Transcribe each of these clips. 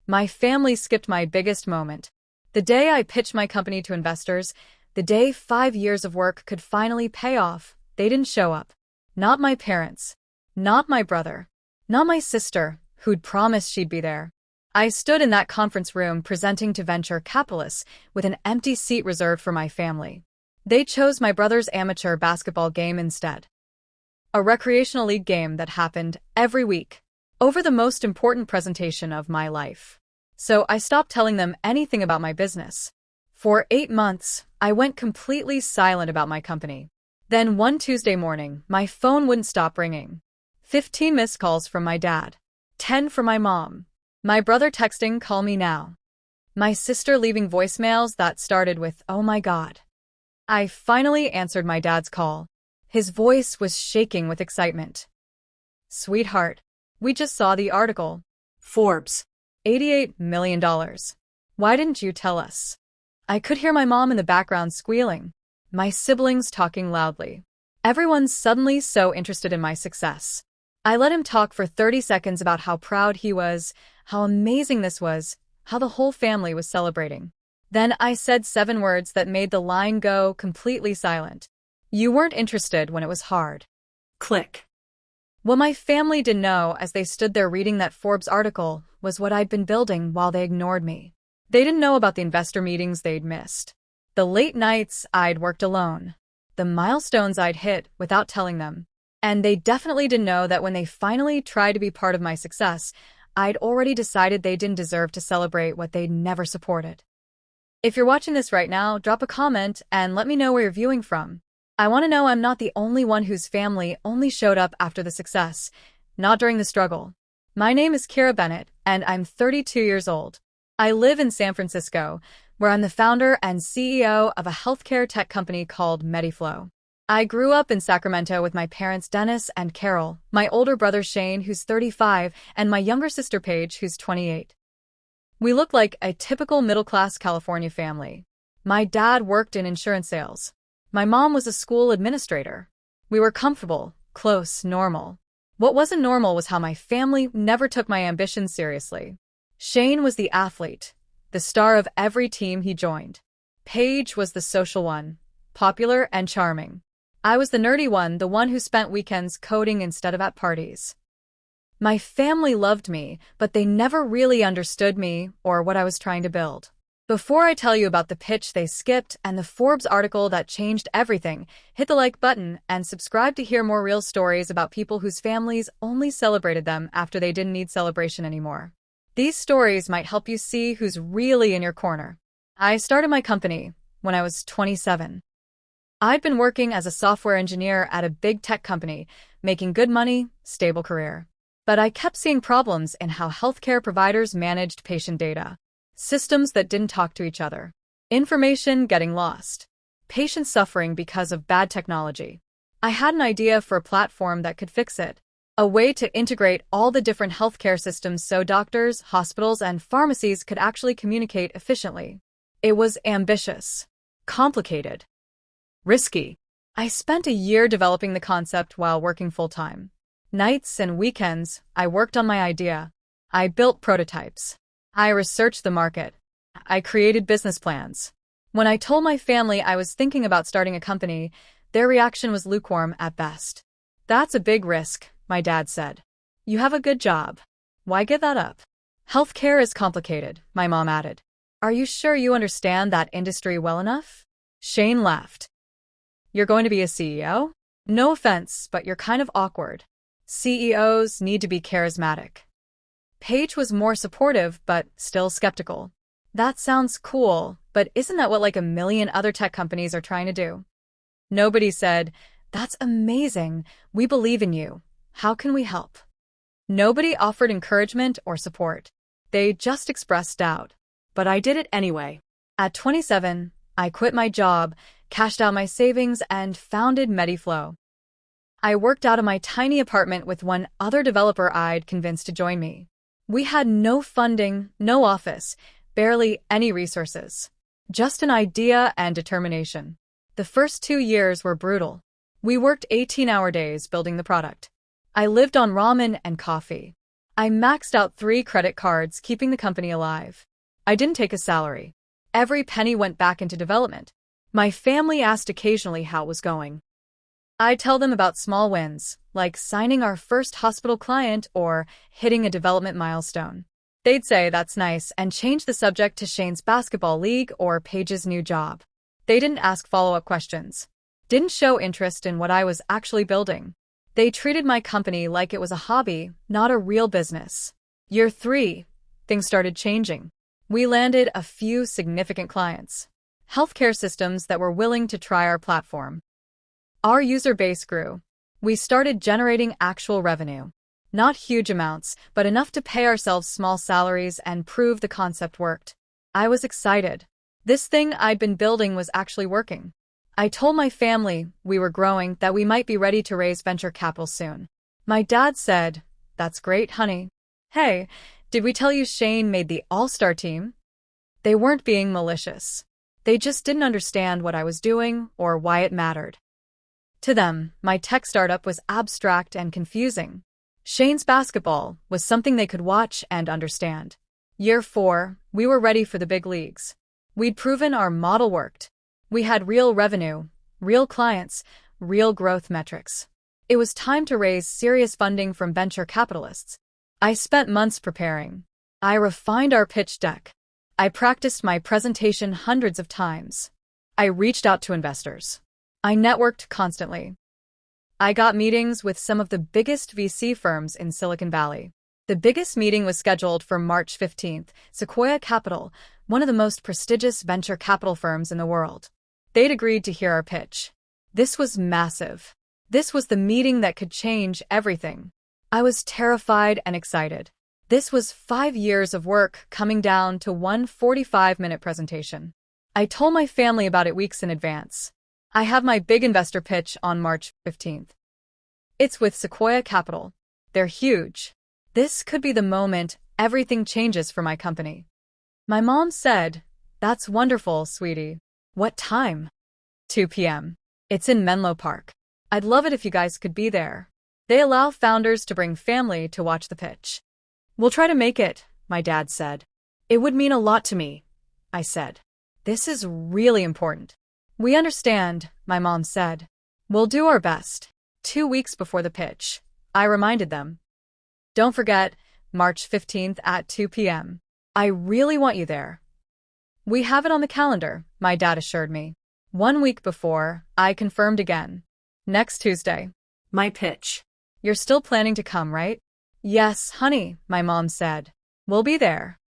My family skipped my biggest moment. The day I pitched my company to investors, the day 5 years of work could finally pay off, they didn't show up. Not my parents. Not my brother. Not my sister, who'd promised she'd be there. I stood in that conference room presenting to venture capitalists with an empty seat reserved for my family. They chose my brother's amateur basketball game instead. A recreational league game that happened every week, over the most important presentation of my life. So I stopped telling them anything about my business. For 8 months, I went completely silent about my company. Then one Tuesday morning, my phone wouldn't stop ringing. 15 missed calls from my dad. 10 from my mom. My brother texting, "Call me now." My sister leaving voicemails that started with, "Oh my God." I finally answered my dad's call. His voice was shaking with excitement. "Sweetheart, we just saw the article. Forbes. $88 million. Why didn't you tell us?" I could hear my mom in the background squealing. My siblings talking loudly. Everyone's suddenly so interested in my success. I let him talk for 30 seconds about how proud he was, how amazing this was, how the whole family was celebrating. Then I said 7 words that made the line go completely silent. "You weren't interested when it was hard." Click. What my family didn't know as they stood there reading that Forbes article was what I'd been building while they ignored me. They didn't know about the investor meetings they'd missed, the late nights I'd worked alone, the milestones I'd hit without telling them. And they definitely didn't know that when they finally tried to be part of my success, I'd already decided they didn't deserve to celebrate what they'd never supported. If you're watching this right now, drop a comment and let me know where you're viewing from. I want to know I'm not the only one whose family only showed up after the success, not during the struggle. My name is Kira Bennett, and I'm 32 years old. I live in San Francisco, where I'm the founder and CEO of a healthcare tech company called Mediflow. I grew up in Sacramento with my parents Dennis and Carol, my older brother Shane, who's 35, and my younger sister Paige, who's 28. We look like a typical middle-class California family. My dad worked in insurance sales. My mom was a school administrator. We were comfortable, close, normal. What wasn't normal was how my family never took my ambitions seriously. Shane was the athlete, the star of every team he joined. Paige was the social one, popular and charming. I was the nerdy one, the one who spent weekends coding instead of at parties. My family loved me, but they never really understood me or what I was trying to build. Before I tell you about the pitch they skipped and the Forbes article that changed everything, hit the like button and subscribe to hear more real stories about people whose families only celebrated them after they didn't need celebration anymore. These stories might help you see who's really in your corner. I started my company when I was 27. I'd been working as a software engineer at a big tech company, making good money, stable career. But I kept seeing problems in how healthcare providers managed patient data. Systems that didn't talk to each other. Information getting lost. Patients suffering because of bad technology. I had an idea for a platform that could fix it. A way to integrate all the different healthcare systems so doctors, hospitals, and pharmacies could actually communicate efficiently. It was ambitious. Complicated. Risky. I spent a year developing the concept while working full-time. Nights and weekends, I worked on my idea. I built prototypes. I researched the market. I created business plans. When I told my family I was thinking about starting a company, their reaction was lukewarm at best. "That's a big risk," my dad said. "You have a good job. Why give that up?" "Healthcare is complicated," my mom added. "Are you sure you understand that industry well enough?" Shane laughed. "You're going to be a CEO? No offense, but you're kind of awkward. CEOs need to be charismatic." Paige was more supportive, but still skeptical. "That sounds cool, but isn't that what like a million other tech companies are trying to do?" Nobody said, "That's amazing. We believe in you. How can we help?" Nobody offered encouragement or support. They just expressed doubt. But I did it anyway. At 27, I quit my job, cashed out my savings, and founded Mediflow. I worked out of my tiny apartment with one other developer I'd convinced to join me. We had no funding, no office, barely any resources. Just an idea and determination. The first 2 years were brutal. We worked 18-hour days building the product. I lived on ramen and coffee. I maxed out 3 credit cards, keeping the company alive. I didn't take a salary. Every penny went back into development. My family asked occasionally how it was going. I'd tell them about small wins, like signing our first hospital client or hitting a development milestone. They'd say that's nice and change the subject to Shane's basketball league or Paige's new job. They didn't ask follow-up questions. Didn't show interest in what I was actually building. They treated my company like it was a hobby, not a real business. Year 3, things started changing. We landed a few significant clients. Healthcare systems that were willing to try our platform. Our user base grew. We started generating actual revenue. Not huge amounts, but enough to pay ourselves small salaries and prove the concept worked. I was excited. This thing I'd been building was actually working. I told my family we were growing, that we might be ready to raise venture capital soon. My dad said, "That's great, honey. Hey, did we tell you Shane made the all-star team?" They weren't being malicious. They just didn't understand what I was doing or why it mattered. To them, my tech startup was abstract and confusing. Shane's basketball was something they could watch and understand. Year 4, we were ready for the big leagues. We'd proven our model worked. We had real revenue, real clients, real growth metrics. It was time to raise serious funding from venture capitalists. I spent months preparing. I refined our pitch deck. I practiced my presentation hundreds of times. I reached out to investors. I networked constantly. I got meetings with some of the biggest VC firms in Silicon Valley. The biggest meeting was scheduled for March 15th, Sequoia Capital, one of the most prestigious venture capital firms in the world. They'd agreed to hear our pitch. This was massive. This was the meeting that could change everything. I was terrified and excited. This was 5 years of work coming down to one 45-minute presentation. I told my family about it weeks in advance. I have my big investor pitch on March 15th. It's with Sequoia Capital. They're huge. This could be the moment everything changes for my company. My mom said, "That's wonderful, sweetie. What time?" 2 p.m. It's in Menlo Park. I'd love it if you guys could be there. They allow founders to bring family to watch the pitch. "We'll try to make it," my dad said. "It would mean a lot to me," I said. "This is really important." "We understand," my mom said. "We'll do our best." 2 weeks before the pitch, I reminded them. "Don't forget, March 15th at 2 p.m. I really want you there." "We have it on the calendar," my dad assured me. 1 week before, I confirmed again. "Next Tuesday." My pitch. "You're still planning to come, right?" "Yes, honey," my mom said. "We'll be there."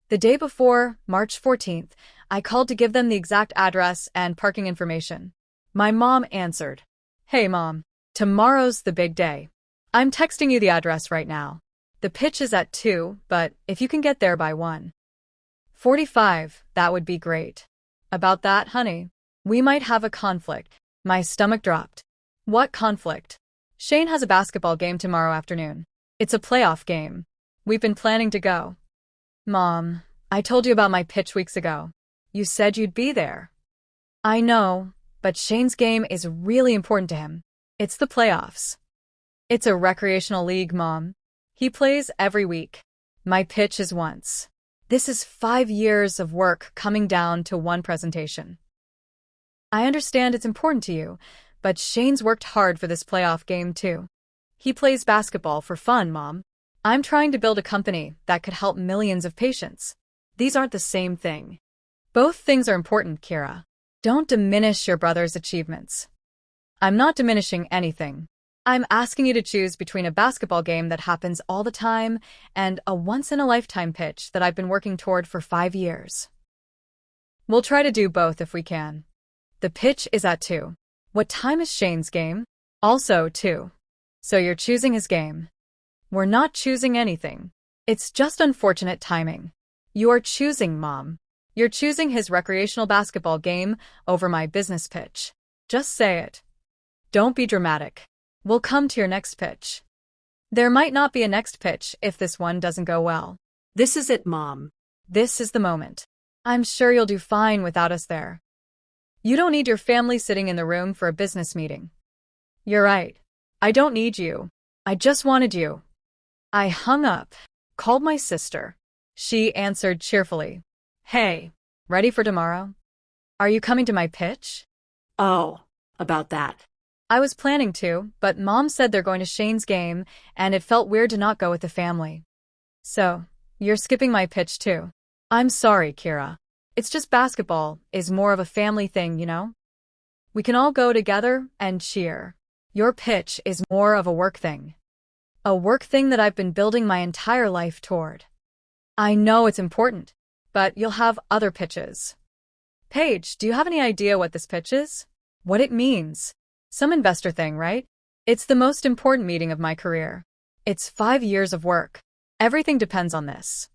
The day before, March 14th, I called to give them the exact address and parking information. My mom answered. "Hey, Mom. Tomorrow's the big day. I'm texting you the address right now. The pitch is at 2, but if you can get there by 1:45, that would be great." "About that, honey? We might have a conflict." My stomach dropped. "What conflict?" "Shane has a basketball game tomorrow afternoon. It's a playoff game. We've been planning to go." "Mom, I told you about my pitch weeks ago. You said you'd be there." "I know, but Shane's game is really important to him. It's the playoffs." "It's a recreational league, Mom. He plays every week. My pitch is once. This is 5 years of work coming down to one presentation." "I understand it's important to you, but Shane's worked hard for this playoff game too. He plays basketball for fun, Mom. I'm trying to build a company that could help millions of patients. These aren't the same thing." "Both things are important, Kira. Don't diminish your brother's achievements." "I'm not diminishing anything. I'm asking you to choose between a basketball game that happens all the time and a once-in-a-lifetime pitch that I've been working toward for 5 years. We'll try to do both if we can." The pitch is at 2. "What time is Shane's game?" "Also 2. So you're choosing his game." "We're not choosing anything. It's just unfortunate timing." "You are choosing, Mom. You're choosing his recreational basketball game over my business pitch. Just say it. Don't be dramatic. We'll come to your next pitch." "There might not be a next pitch if this one doesn't go well." "This is it, Mom. This is the moment. I'm sure you'll do fine without us there. You don't need your family sitting in the room for a business meeting." "You're right. I don't need you. I just wanted you." I hung up, called my sister. She answered cheerfully. Hey, ready for tomorrow? Are you coming to my pitch? Oh, about that. I was planning to, but Mom said they're going to Shane's game, and it felt weird to not go with the family. So, you're skipping my pitch too. I'm sorry, Kira. It's just basketball is more of a family thing, you know? We can all go together and cheer. Your pitch is more of a work thing. A work thing that I've been building my entire life toward. I know it's important, but you'll have other pitches. Paige, do you have any idea what this pitch is? What it means? Some investor thing, right? It's the most important meeting of my career. It's 5 years of work. Everything depends on this.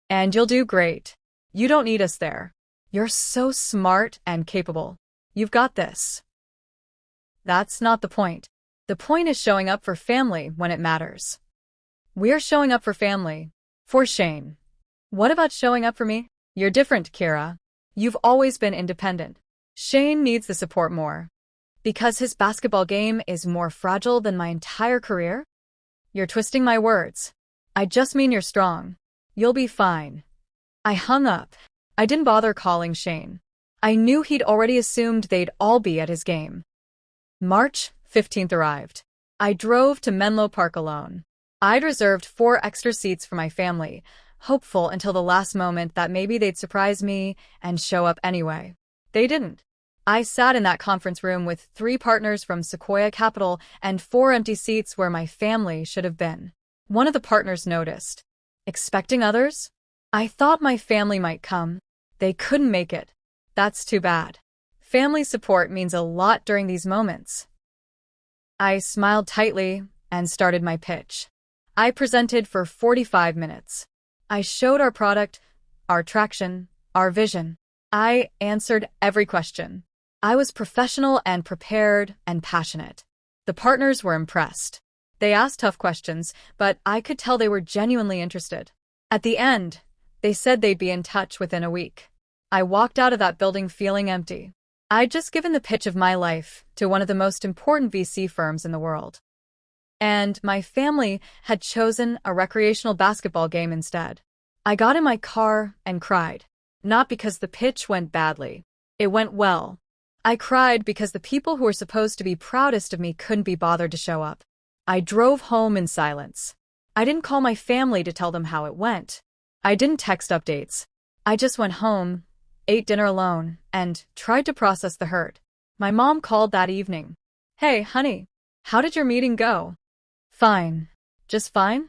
And you'll do great. You don't need us there. You're so smart and capable. You've got this. That's not the point. The point is showing up for family when it matters. We're showing up for family. For Shane. What about showing up for me? You're different, Kira. You've always been independent. Shane needs the support more. Because his basketball game is more fragile than my entire career? You're twisting my words. I just mean you're strong. You'll be fine. I hung up. I didn't bother calling Shane. I knew he'd already assumed they'd all be at his game. March 15th arrived. I drove to Menlo Park alone. I'd reserved 4 extra seats for my family, hopeful until the last moment that maybe they'd surprise me and show up anyway. They didn't. I sat in that conference room with 3 partners from Sequoia Capital and 4 empty seats where my family should have been. One of the partners noticed. Expecting others? I thought my family might come. They couldn't make it. That's too bad. Family support means a lot during these moments. I smiled tightly and started my pitch. I presented for 45 minutes. I showed our product, our traction, our vision. I answered every question. I was professional and prepared and passionate. The partners were impressed. They asked tough questions, but I could tell they were genuinely interested. At the end, they said they'd be in touch within a week. I walked out of that building feeling empty. I'd just given the pitch of my life to one of the most important VC firms in the world. And my family had chosen a recreational basketball game instead. I got in my car and cried. Not because the pitch went badly. It went well. I cried because the people who were supposed to be proudest of me couldn't be bothered to show up. I drove home in silence. I didn't call my family to tell them how it went. I didn't text updates. I just went home, ate dinner alone, and tried to process the hurt. My mom called that evening. Hey, honey, how did your meeting go? Fine. Just fine?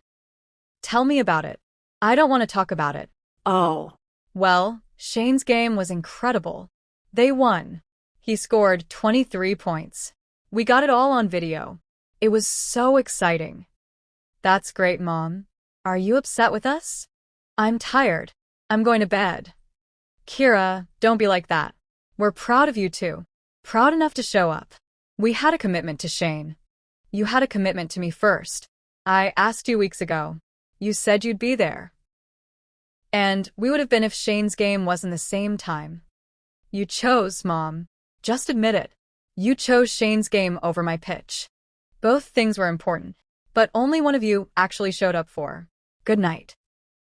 Tell me about it. I don't want to talk about it. Oh, Well, Shane's game was incredible. They won. He scored 23 points. We got it all on video. It was so exciting. That's great, Mom. Are you upset with us? I'm tired. I'm going to bed. Kira, don't be like that. We're proud of you too. Proud enough to show up. We had a commitment to Shane. You had a commitment to me first. I asked you weeks ago. You said you'd be there. And we would have been if Shane's game wasn't the same time. You chose, Mom. Just admit it. You chose Shane's game over my pitch. Both things were important, but only one of you actually showed up for. Good night.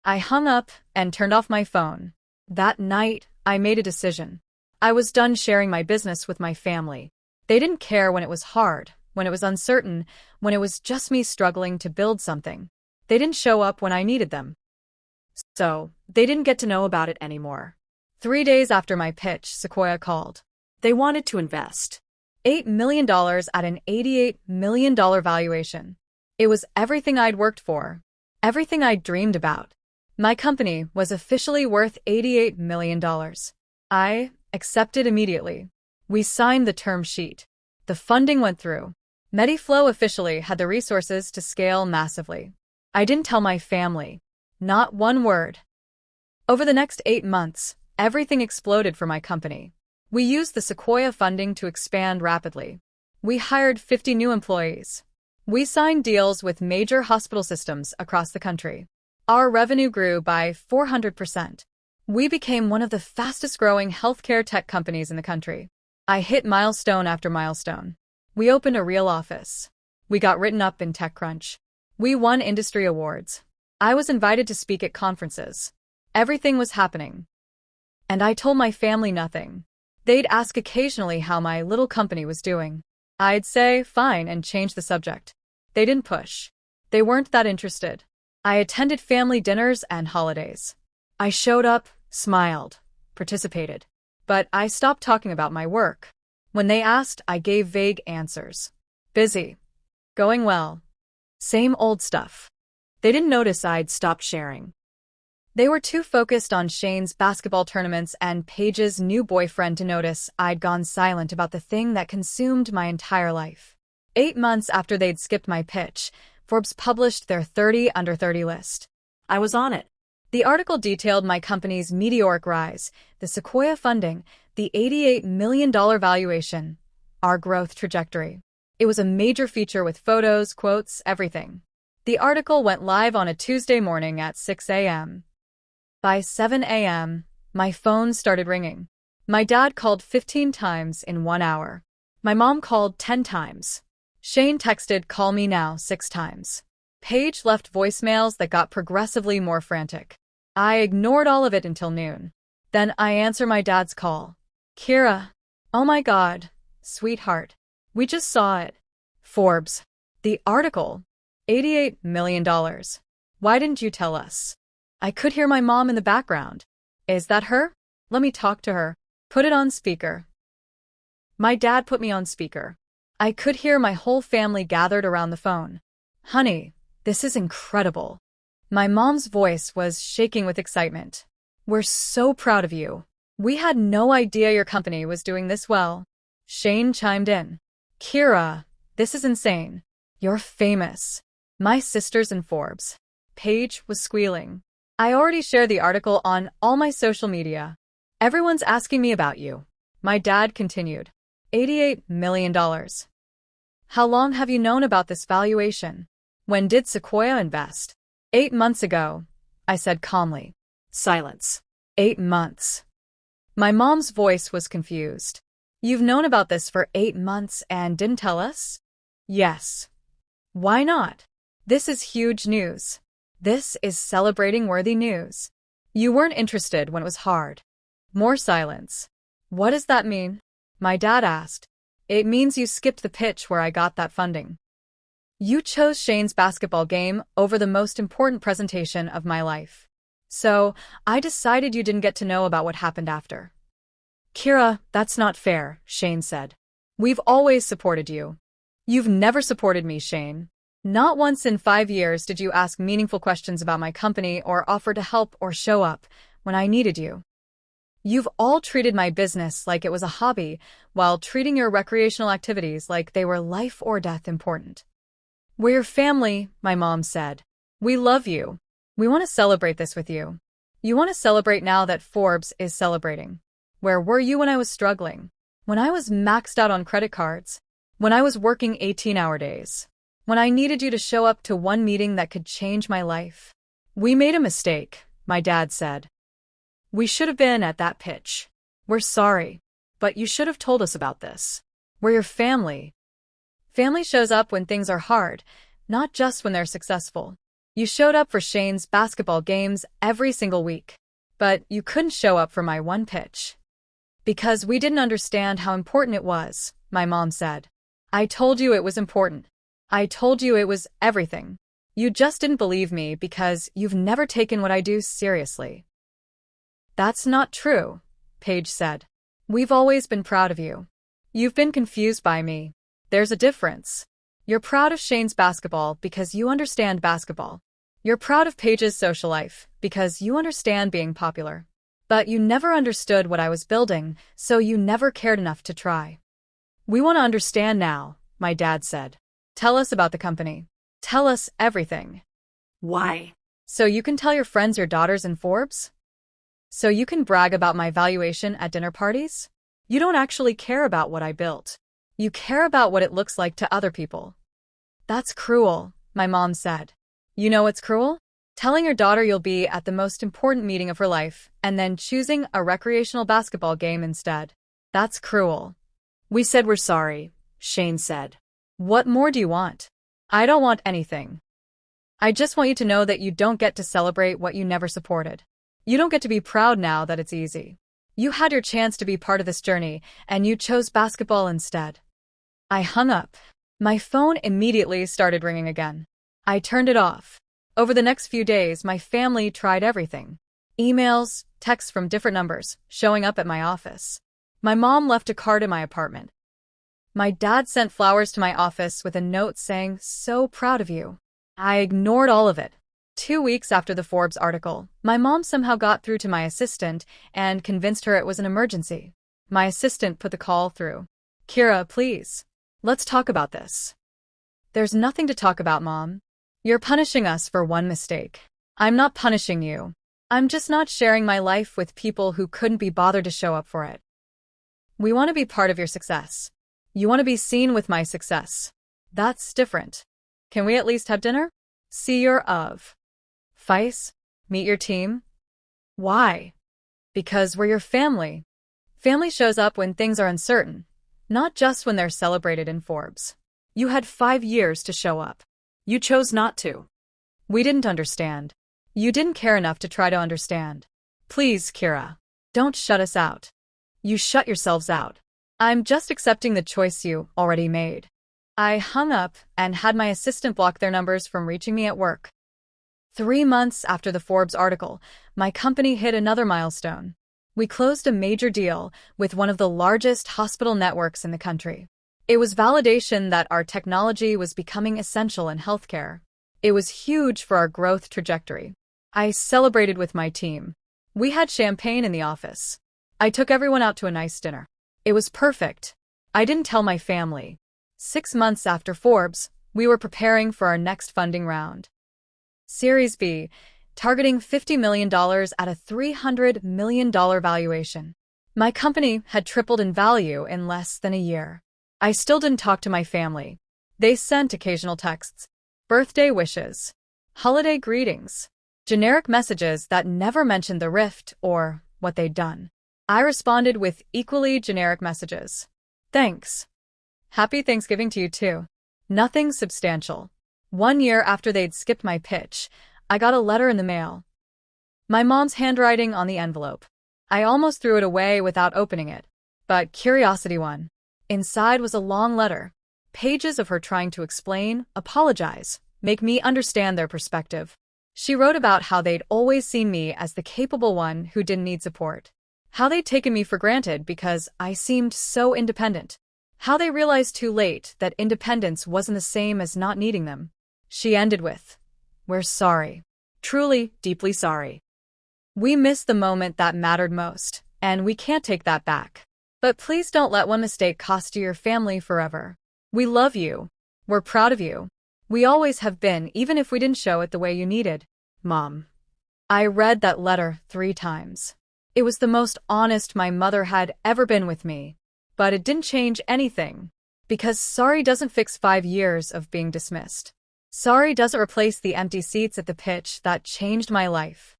I hung up and turned off my phone. That night, I made a decision. I was done sharing my business with my family. They didn't care when it was hard, when it was uncertain, when it was just me struggling to build something. They didn't show up when I needed them. So, they didn't get to know about it anymore. 3 days after my pitch, Sequoia called. They wanted to invest $8 million at an $88 million valuation. It was everything I'd worked for, everything I'd dreamed about. My company was officially worth $88 million. I accepted immediately. We signed the term sheet. The funding went through. Mediflow officially had the resources to scale massively. I didn't tell my family. Not one word. Over the next 8 months, everything exploded for my company. We used the Sequoia funding to expand rapidly. We hired 50 new employees. We signed deals with major hospital systems across the country. Our revenue grew by 400%. We became one of the fastest-growing healthcare tech companies in the country. I hit milestone after milestone. We opened a real office. We got written up in TechCrunch. We won industry awards. I was invited to speak at conferences. Everything was happening. And I told my family nothing. They'd ask occasionally how my little company was doing. I'd say, fine, and change the subject. They didn't push. They weren't that interested. I attended family dinners and holidays. I showed up, smiled, participated. But I stopped talking about my work. When they asked, I gave vague answers. Busy. Going well. Same old stuff. They didn't notice I'd stopped sharing. They were too focused on Shane's basketball tournaments and Paige's new boyfriend to notice I'd gone silent about the thing that consumed my entire life. 8 months after they'd skipped my pitch, Forbes published their 30 under 30 list. I was on it. The article detailed my company's meteoric rise, the Sequoia funding, the $88 million valuation, our growth trajectory. It was a major feature with photos, quotes, everything. The article went live on a Tuesday morning at 6 a.m. By 7 a.m., my phone started ringing. My dad called 15 times in 1 hour. My mom called 10 times. Shane texted, "Call me now," 6 times. Paige left voicemails that got progressively more frantic. I ignored all of it until noon. Then I answer my dad's call. "Kira. Oh my God, sweetheart. We just saw it. Forbes. The article. $88 million. Why didn't you tell us?" I could hear my mom in the background. "Is that her? Let me talk to her. Put it on speaker." My dad put me on speaker. I could hear my whole family gathered around the phone. "Honey, this is incredible." My mom's voice was shaking with excitement. "We're so proud of you. We had no idea your company was doing this well." Shane chimed in. "Kira, this is insane. You're famous. My sister's in Forbes." Paige was squealing. "I already shared the article on all my social media. Everyone's asking me about you." My dad continued. $88 million. How long have you known about this valuation? When did Sequoia invest? 8 months ago, I said calmly. Silence. 8 months. My mom's voice was confused. You've known about this for 8 months and didn't tell us? Yes. Why not? This is huge news. This is celebrating-worthy news. You weren't interested when it was hard. More silence. What does that mean? My dad asked. It means you skipped the pitch where I got that funding. You chose Shane's basketball game over the most important presentation of my life. So, I decided you didn't get to know about what happened after. Kira, that's not fair, Shane said. We've always supported you. You've never supported me, Shane. Not once in 5 years did you ask meaningful questions about my company or offer to help or show up when I needed you. You've all treated my business like it was a hobby, while treating your recreational activities like they were life or death important. We're your family, my mom said. We love you. We want to celebrate this with you. You want to celebrate now that Forbes is celebrating. Where were you when I was struggling? When I was maxed out on credit cards? When I was working 18-hour days? When I needed you to show up to one meeting that could change my life? We made a mistake, my dad said. We should have been at that pitch. We're sorry, but you should have told us about this. We're your family. Family shows up when things are hard, not just when they're successful. You showed up for Shane's basketball games every single week, but you couldn't show up for my one pitch. Because we didn't understand how important it was, my mom said. I told you it was important. I told you it was everything. You just didn't believe me because you've never taken what I do seriously. That's not true, Paige said. We've always been proud of you. You've been confused by me. There's a difference. You're proud of Shane's basketball because you understand basketball. You're proud of Paige's social life because you understand being popular. But you never understood what I was building, so you never cared enough to try. We want to understand now, my dad said. Tell us about the company. Tell us everything. Why? So you can tell your friends your daughter's in Forbes? So you can brag about my valuation at dinner parties? You don't actually care about what I built. You care about what it looks like to other people. That's cruel, my mom said. You know what's cruel? Telling your daughter you'll be at the most important meeting of her life and then choosing a recreational basketball game instead. That's cruel. We said we're sorry, Shane said. What more do you want? I don't want anything. I just want you to know that you don't get to celebrate what you never supported. You don't get to be proud now that it's easy. You had your chance to be part of this journey, and you chose basketball instead. I hung up. My phone immediately started ringing again. I turned it off. Over the next few days, my family tried everything. Emails, texts from different numbers, showing up at my office. My mom left a card in my apartment. My dad sent flowers to my office with a note saying, "So proud of you." I ignored all of it. 2 weeks after the Forbes article, my mom somehow got through to my assistant and convinced her it was an emergency. My assistant put the call through. "Kira, please. Let's talk about this." "There's nothing to talk about, Mom. You're punishing us for one mistake." "I'm not punishing you. I'm just not sharing my life with people who couldn't be bothered to show up for it. We want to be part of your success. You want to be seen with my success. That's different. Can we at least have dinner? See your Fice? Meet your team?" "Why?" "Because we're your family. Family shows up when things are uncertain, not just when they're celebrated in Forbes. You had 5 years to show up. You chose not to. We didn't understand. You didn't care enough to try to understand. Please, Kira, don't shut us out. You shut yourselves out. I'm just accepting the choice you already made." I hung up and had my assistant block their numbers from reaching me at work. 3 months after the Forbes article, my company hit another milestone. We closed a major deal with one of the largest hospital networks in the country. It was validation that our technology was becoming essential in healthcare. It was huge for our growth trajectory. I celebrated with my team. We had champagne in the office. I took everyone out to a nice dinner. It was perfect. I didn't tell my family. 6 months after Forbes, we were preparing for our next funding round. Series B, targeting $50 million at a $300 million valuation. My company had tripled in value in less than a year. I still didn't talk to my family. They sent occasional texts, birthday wishes, holiday greetings, generic messages that never mentioned the rift or what they'd done. I responded with equally generic messages. "Thanks. Happy Thanksgiving to you too." Nothing substantial. 1 year after they'd skipped my pitch, I got a letter in the mail. My mom's handwriting on the envelope. I almost threw it away without opening it, but curiosity won. Inside was a long letter, pages of her trying to explain, apologize, make me understand their perspective. She wrote about how they'd always seen me as the capable one who didn't need support, how they'd taken me for granted because I seemed so independent, how they realized too late that independence wasn't the same as not needing them. She ended with, "We're sorry. Truly, deeply sorry. We missed the moment that mattered most, and we can't take that back. But please don't let one mistake cost you your family forever. We love you. We're proud of you. We always have been, even if we didn't show it the way you needed, Mom." I read that letter 3 times. It was the most honest my mother had ever been with me. But it didn't change anything. Because sorry doesn't fix 5 years of being dismissed. Sorry doesn't replace the empty seats at the pitch that changed my life.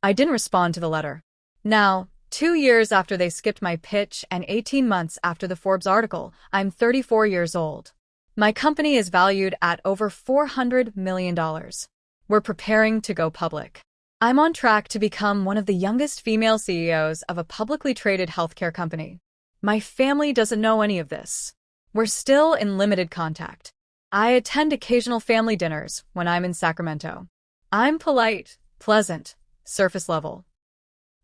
I didn't respond to the letter. Now, 2 years after they skipped my pitch and 18 months after the Forbes article, I'm 34 years old. My company is valued at over $400 million. We're preparing to go public. I'm on track to become one of the youngest female CEOs of a publicly traded healthcare company. My family doesn't know any of this. We're still in limited contact. I attend occasional family dinners when I'm in Sacramento. I'm polite, pleasant, surface level.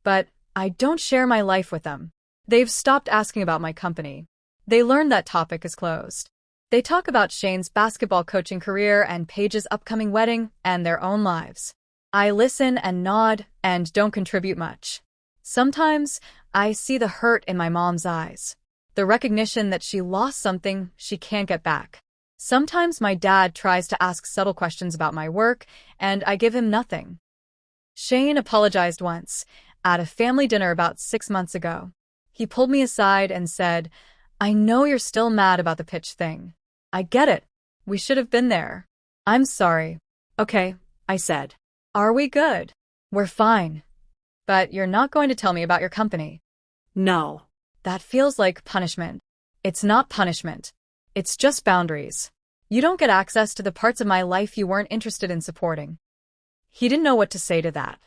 But I don't share my life with them. They've stopped asking about my company. They learned that topic is closed. They talk about Shane's basketball coaching career and Paige's upcoming wedding and their own lives. I listen and nod and don't contribute much. Sometimes I see the hurt in my mom's eyes, the recognition that she lost something she can't get back. Sometimes my dad tries to ask subtle questions about my work, and I give him nothing. Shane apologized once, at a family dinner about 6 months ago. He pulled me aside and said, "I know you're still mad about the pitch thing. I get it. We should have been there. I'm sorry." "Okay," I said. "Are we good?" "We're fine. But you're not going to tell me about your company?" "No." "That feels like punishment." "It's not punishment. It's just boundaries. You don't get access to the parts of my life you weren't interested in supporting. He didn't know what to say to that.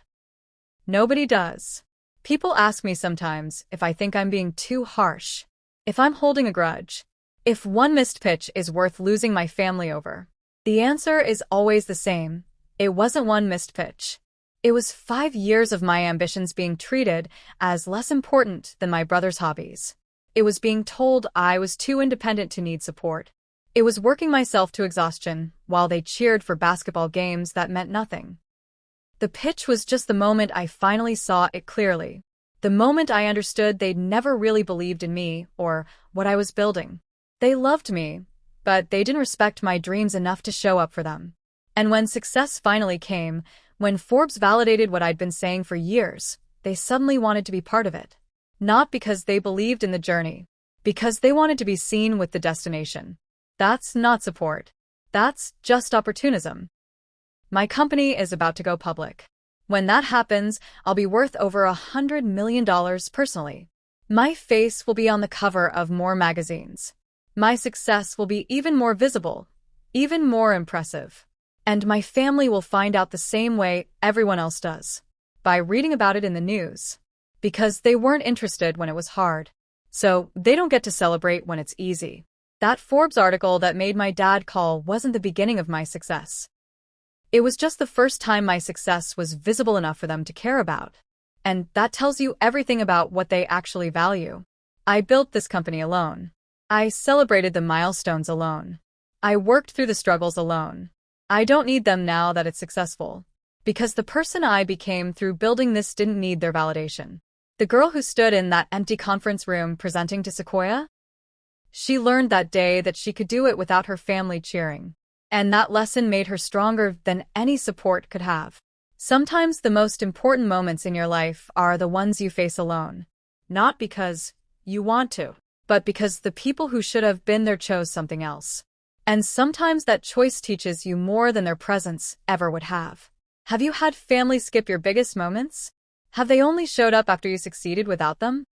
Nobody does. People ask me sometimes if I think I'm being too harsh, if I'm holding a grudge, if one missed pitch is worth losing my family over. The answer is always the same. It wasn't one missed pitch. It was 5 years of my ambitions being treated as less important than my brother's hobbies. It was being told I was too independent to need support. It was working myself to exhaustion while they cheered for basketball games that meant nothing. The pitch was just the moment I finally saw it clearly. The moment I understood they'd never really believed in me or what I was building. They loved me, but they didn't respect my dreams enough to show up for them. And when success finally came, when Forbes validated what I'd been saying for years, they suddenly wanted to be part of it. Not because they believed in the journey, because they wanted to be seen with the destination. That's not support. That's just opportunism. My company is about to go public. When that happens, I'll be worth over $100 million personally. My face will be on the cover of more magazines. My success will be even more visible, even more impressive. And my family will find out the same way everyone else does, by reading about it in the news. Because they weren't interested when it was hard. So they don't get to celebrate when it's easy. That Forbes article that made my dad call wasn't the beginning of my success. It was just the first time my success was visible enough for them to care about. And that tells you everything about what they actually value. I built this company alone. I celebrated the milestones alone. I worked through the struggles alone. I don't need them now that it's successful. Because the person I became through building this didn't need their validation. The girl who stood in that empty conference room presenting to Sequoia? She learned that day that she could do it without her family cheering. And that lesson made her stronger than any support could have. Sometimes the most important moments in your life are the ones you face alone. Not because you want to, but because the people who should have been there chose something else. And sometimes that choice teaches you more than their presence ever would have. Have you had family skip your biggest moments? Have they only showed up after you succeeded without them?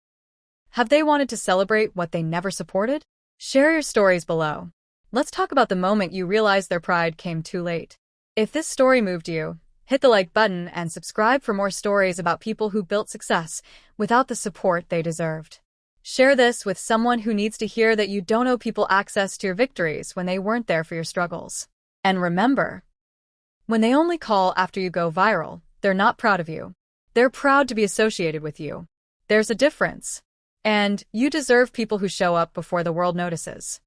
Have they wanted to celebrate what they never supported? Share your stories below. Let's talk about the moment you realized their pride came too late. If this story moved you, hit the like button and subscribe for more stories about people who built success without the support they deserved. Share this with someone who needs to hear that you don't owe people access to your victories when they weren't there for your struggles. And remember, when they only call after you go viral, they're not proud of you. They're proud to be associated with you. There's a difference. And you deserve people who show up before the world notices.